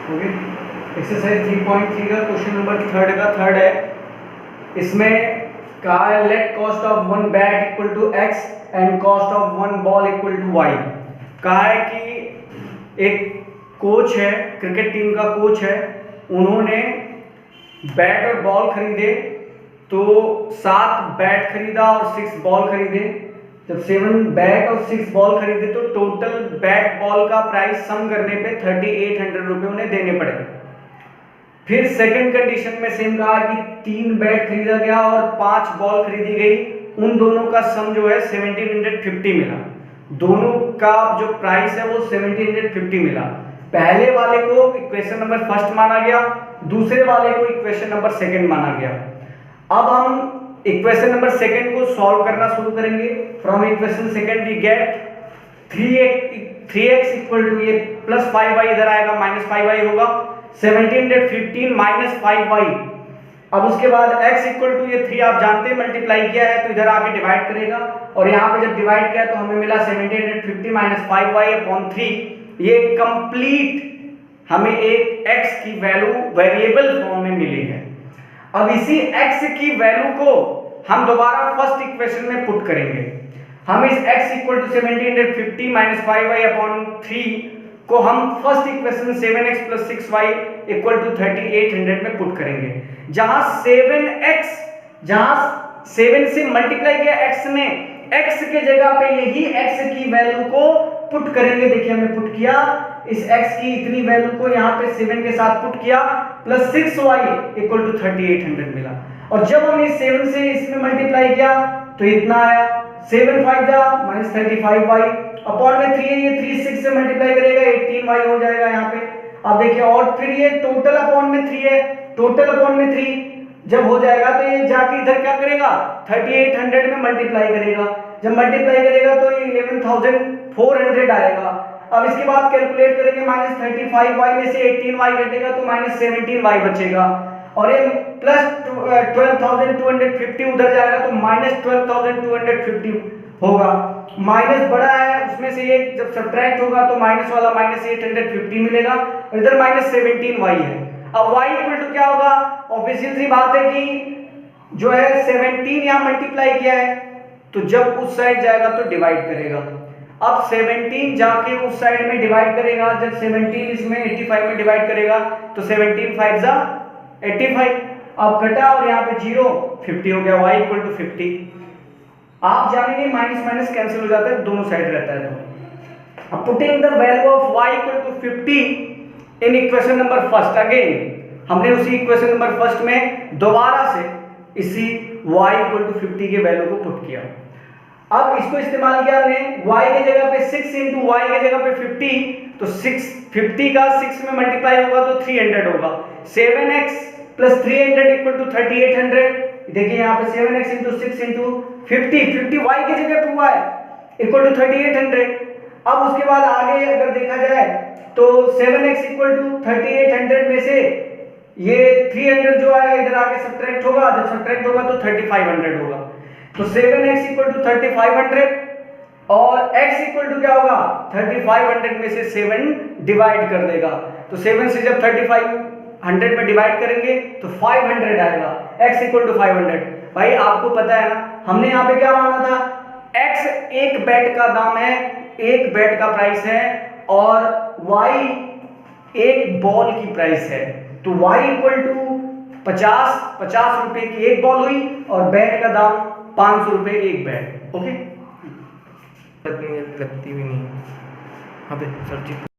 Okay. Exercise 3.3 का question number third है। इसमें कहा है let cost of one bat equal to x and cost of one ball equal to y. कहा है कि एक कोच है, क्रिकेट टीम का कोच है, उन्होंने बैट और बॉल खरीदे, तो 7 बैट खरीदा और 6 बॉल खरीदे। जब 7 बैट और 6 बॉल खरीदे तो टोटल बैट बॉल का प्राइस सम करने पे 3800 रुपये उन्हें देने पड़े। फिर सेकंड कंडीशन में सेम कहा कि 3 बैट खरीदा गया और 5 बॉल खरीदी गई, उन दोनों का सम जो है 1750 मिला। दोनों का जो प्राइस है वो 1750 मिला। पहले वाले को इक्वेशन नंबर फर्स्ट माना गया, दूसरे वाले को इक्वेशन नंबर सेकंड माना गया। अब हम इक्वेशन नंबर सेकंड को सॉल्व करना शुरू करेंगे। From equation second we get 3x equal to ये प्लस 5y इधर आएगा, माइनस 5y होगा, 1715 माइनस 5y। अब उसके बाद x इक्वल टू ये 3 आप जानते हैं, मल्टीप्लाई किया है तो इधर आके डिवाइड करेगा, और यहाँ पे जब डिवाइड किया तो हमें मिला 1750 माइनस 5y अपॉन 3। ये कंप्लीट हमें एक x की वैल्यू वेरिएबल फॉर्म में मिली है। अब इसी x की वैल्यू को हम दोबारा फर्स्ट इक्वेशन में पुट करेंगे। हम इस x equal to 1750 minus 5y upon 3 को हम first equation 7x plus 6y equal to 3800 में पुट करेंगे। जहां 7 से मल्टीप्लाई किया x ने, x के जगह पे यही x की वैल्यू को पुट करेंगे। देखिए हमने पुट किया, इस x की इतनी वैल्यू को यहाँ पे 7 के साथ पुट किया, प्लस 6y इक्वल टू 3800 मिला। और जब हमने 7 से इसमें मल्टीप्लाई किया तो इतना आया, 7 5 जा माइनस 35y अपॉन में 3 है, ये 3 6 से मल्टीप्लाई करेगा 18y हो जाएगा यहाँ पे। अब देखिए, और फिर ये टोटल अपॉन में 3 है, टोटल अपॉन में 3 जब हो जाएगा तो ये जाके इधर क्या करेगा, 3800 में मल्टीप्लाई करेगा। जब मल्टीप्लाई करेगा तो ये 11400 आएगा। अब इसके बाद कैलकुलेट करेंगे, माइनस 35y में से 18y घटेगा तो माइनस 17y बचेगा, और ये प्लस 12250 उधर जाएगा तो माइनस 12250 होगा। माइनस बड़ा है, उसमें से ये जब सब्ट्रैक्ट होगा तो माइनस वाला माइनस 850 मिलेगा, और इधर माइनस 17y है। अब y इक्वल टू क्या होगा, ऑब्वियसली सी बात है कि जो है 17 यहाँ मल्टीप्लाई किया है, तो जब उस साइड जाएगा तो डिवाइड करेगा। अब 17 जाके उस साइड में डिवाइड करेगा, जब 17 इसमें 85 में डिवाइड करेगा तो 17 5 जा 85, अब कटा और यहाँ पे 0 50 हो गया, y इक्वल टू 50। आप जानेंगे माइनस माइनस कैंसिल हो जाता है, दोनों साइड रहता है। तो अब putting the value of y equal to 50 in equation number first, again हमने उसी इक्वेशन नंबर फर्स्ट में दोबारा से इसी y इक्वल टू 50 के वैल्यू को पुट किया। अब इसको इस्तेमाल किया हमने, y के जगह पे 6 इंटू y के जगह पे 50, तो 50 का 6 में मल्टीप्लाई होगा तो 300 होगा। 7x plus 300 equal to 3800। देखिए यहाँ पे 7x इंटू 6 इंटू 50 y के जगह पे हुआ है इक्वल टू 3800। अब उसके बाद आगे अगर देखा जाए तो 7x इक्वल टू 3800 में से ये 300 जो आएगा इधर आके सब्ट्रैक्ट होगा, जब सब्ट्रैक्ट होगा तो 3500 होगा। तो 7x इक्वल टू 3500 और x इक्वल टू क्या होगा, 3500 में से 7 डिवाइड कर देगा, तो 7 से जब 3500 में डिवाइड करेंगे तो 500 आएगा, x इक्वल टू 500। भाई आपको पता है ना, हमने यहाँ पे क्या माना था, x एक बैट का दाम है, एक बैट का प्राइस है, और y एक बॉल की प्राइस है। तो y इक्वल टू 50 रुपए की एक बॉल हुई, और बैट का दाम 500 रुपए एक बैट। ओके, लगती भी नहीं। हाँ,